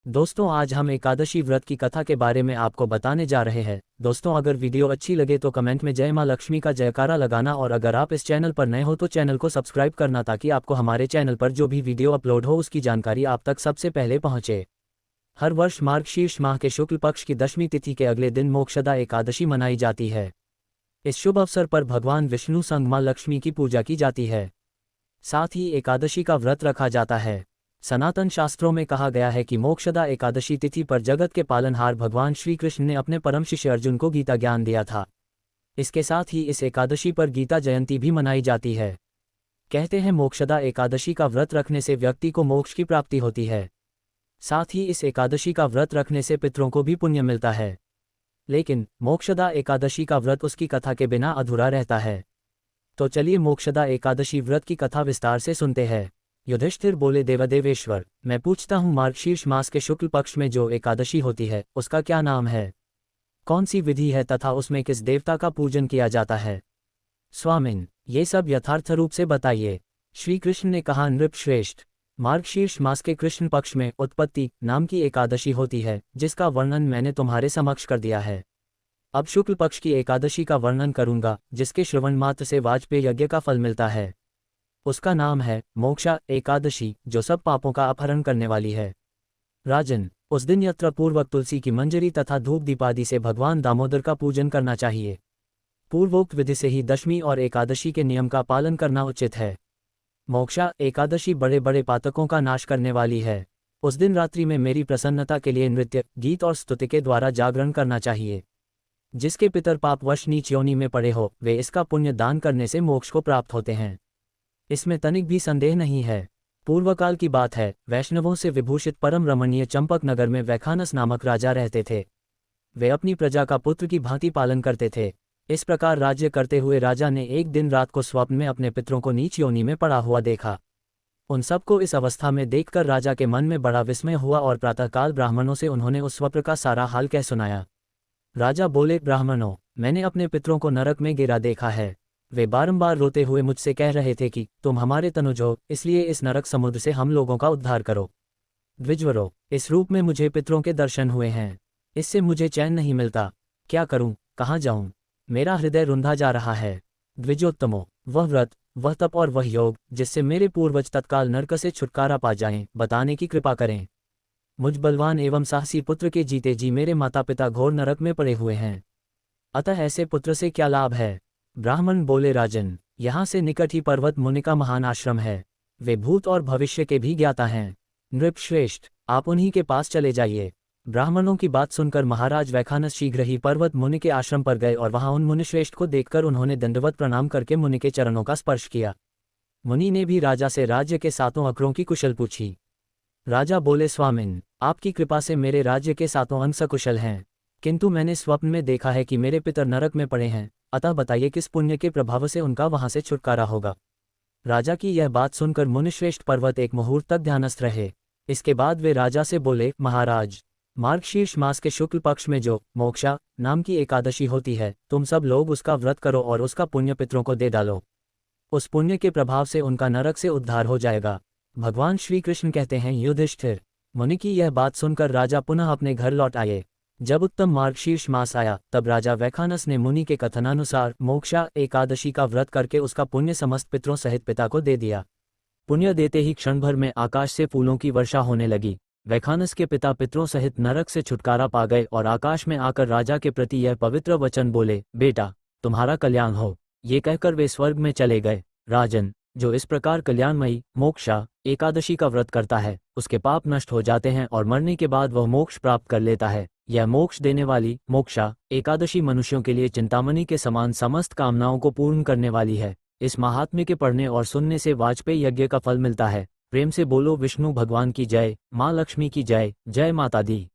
दोस्तों, आज हम एकादशी व्रत की कथा के बारे में आपको बताने जा रहे हैं। दोस्तों, अगर वीडियो अच्छी लगे तो कमेंट में जय मां लक्ष्मी का जयकारा लगाना, और अगर आप इस चैनल पर नए हो तो चैनल को सब्सक्राइब करना, ताकि आपको हमारे चैनल पर जो भी वीडियो अपलोड हो उसकी जानकारी आप तक सबसे पहले पहुंचे। हर वर्ष मार्गशीर्ष माह के शुक्ल पक्ष की दशमी तिथि के अगले दिन मोक्षदा एकादशी मनाई जाती है। इस शुभ अवसर पर भगवान विष्णु संग मां लक्ष्मी की पूजा की जाती है। साथ ही एकादशी का व्रत रखा जाता है। सनातन शास्त्रों में कहा गया है कि मोक्षदा एकादशी तिथि पर जगत के पालनहार भगवान श्री कृष्ण ने अपने परम शिष्य अर्जुन को गीता ज्ञान दिया था। इसके साथ ही इस एकादशी पर गीता जयंती भी मनाई जाती है। कहते हैं मोक्षदा एकादशी का व्रत रखने से व्यक्ति को मोक्ष की प्राप्ति होती है। साथ ही इस एकादशी का व्रत रखने से पितरों को भी पुण्य मिलता है। लेकिन मोक्षदा एकादशी का व्रत उसकी कथा के बिना अधूरा रहता है। तो चलिए मोक्षदा एकादशी व्रत की कथा विस्तार से सुनते हैं। युधिष्ठिर बोले, देवदेवेश्वर, मैं पूछता हूँ, मार्गशीर्ष मास के शुक्ल पक्ष में जो एकादशी होती है उसका क्या नाम है? कौन सी विधि है तथा उसमें किस देवता का पूजन किया जाता है? स्वामिन, ये सब यथार्थ रूप से बताइए। श्री कृष्ण ने कहा, नृपश्रेष्ठ, मार्गशीर्ष मास के कृष्ण पक्ष में उत्पत्ति नाम की एकादशी होती है, जिसका वर्णन मैंने तुम्हारे समक्ष कर दिया है। अब शुक्ल पक्ष की एकादशी का वर्णन करूंगा, जिसके श्रवण मात्र से वाजपेय यज्ञ का फल मिलता है। उसका नाम है मोक्षा एकादशी, जो सब पापों का अपहरण करने वाली है। राजन, उस दिन यत्र पूर्वक तुलसी की मंजरी तथा धूप दीपादि से भगवान दामोदर का पूजन करना चाहिए। पूर्वोक्त विधि से ही दशमी और एकादशी के नियम का पालन करना उचित है। मोक्षा एकादशी बड़े बड़े पातकों का नाश करने वाली है। उस दिन रात्रि में मेरी प्रसन्नता के लिए नृत्य, गीत और स्तुति के द्वारा जागरण करना चाहिए। जिसके पितर पापवश नीच योनि में पड़े हो, वे इसका पुण्य दान करने से मोक्ष को प्राप्त होते हैं। इसमें तनिक भी संदेह नहीं है। पूर्वकाल की बात है, वैष्णवों से विभूषित परम रमणीय चंपक नगर में वैखानस नामक राजा रहते थे। वे अपनी प्रजा का पुत्र की भांति पालन करते थे। इस प्रकार राज्य करते हुए राजा ने एक दिन रात को स्वप्न में अपने पितरों को नीच योनि में पड़ा हुआ देखा। उन सबको इस अवस्था में देखकर राजा के मन में बड़ा विस्मय हुआ, और प्रातःकाल ब्राह्मणों से उन्होंने उस स्वप्न का सारा हाल कह सुनाया। राजा बोले, ब्राह्मणों, मैंने अपने पितरों को नरक में गिरा देखा है। वे बारंबार रोते हुए मुझसे कह रहे थे कि तुम हमारे तनुज हो, इसलिए इस नरक समुद्र से हम लोगों का उद्धार करो। द्विजवरों, इस रूप में मुझे पितरों के दर्शन हुए हैं। इससे मुझे चैन नहीं मिलता। क्या करूं, कहाँ जाऊं? मेरा हृदय रुंधा जा रहा है। द्विजोत्तमों, वह व्रत, वह तप और वह योग जिससे मेरे पूर्वज तत्काल नरक से छुटकारा पा जाएं, बताने की कृपा करें। मुझ बलवान एवं साहसी पुत्र के जीते जी मेरे माता पिता घोर नरक में पड़े हुए हैं। अतः ऐसे पुत्र से क्या लाभ है? ब्राह्मण बोले, राजन, यहाँ से निकट ही पर्वत मुनि का महान आश्रम है। वे भूत और भविष्य के भी ज्ञाता हैं। नृपश्रेष्ठ, आप उन्हीं के पास चले जाइए। ब्राह्मणों की बात सुनकर महाराज वैखानस शीघ्र ही पर्वत मुनि के आश्रम पर गए, और वहां उन मुनिश्रेष्ठ को देखकर उन्होंने दंडवत प्रणाम करके मुनि के चरणों का स्पर्श किया। मुनि ने भी राजा से राज्य के 7 अकरों की कुशल पूछी। राजा बोले, स्वामिन, आपकी कृपा से मेरे राज्य के 7 अंग सकुशल हैं, किंतु मैंने स्वप्न में देखा है कि मेरे पितर नरक में पड़े हैं। अतः बताइए किस पुण्य के प्रभाव से उनका वहां से छुटकारा होगा। राजा की यह बात सुनकर मुनिश्रेष्ठ पर्वत एक मुहूर्त तक ध्यानस्थ रहे। इसके बाद वे राजा से बोले, महाराज, मार्गशीर्ष मास के शुक्ल पक्ष में जो मोक्षा नाम की एकादशी होती है, तुम सब लोग उसका व्रत करो और उसका पुण्य पितरों को दे डालो। उस पुण्य के प्रभाव से उनका नरक से उद्धार हो जाएगा। भगवान श्री कृष्ण कहते हैं, युधिष्ठिर, मुनि की यह बात सुनकर राजा पुनः अपने घर लौट आए। जब उत्तम मार्गशीर्ष मास आया, तब राजा वैखानस ने मुनि के कथनानुसार मोक्षा एकादशी का व्रत करके उसका पुण्य समस्त पितरों सहित पिता को दे दिया। पुण्य देते ही क्षण भर में आकाश से फूलों की वर्षा होने लगी। वैखानस के पिता पितरों सहित नरक से छुटकारा पा गए और आकाश में आकर राजा के प्रति यह पवित्र वचन बोले, बेटा, तुम्हारा कल्याण हो। ये कहकर वे स्वर्ग में चले गए। राजन, जो इस प्रकार कल्याणमयी मोक्षा एकादशी का व्रत करता है, उसके पाप नष्ट हो जाते हैं और मरने के बाद वह मोक्ष प्राप्त कर लेता है। यह मोक्ष देने वाली मोक्षा एकादशी मनुष्यों के लिए चिंतामणि के समान समस्त कामनाओं को पूर्ण करने वाली है। इस महात्म्य के पढ़ने और सुनने से वाजपेय यज्ञ का फल मिलता है। प्रेम से बोलो विष्णु भगवान की जय, माँ लक्ष्मी की जय, जय माता दी।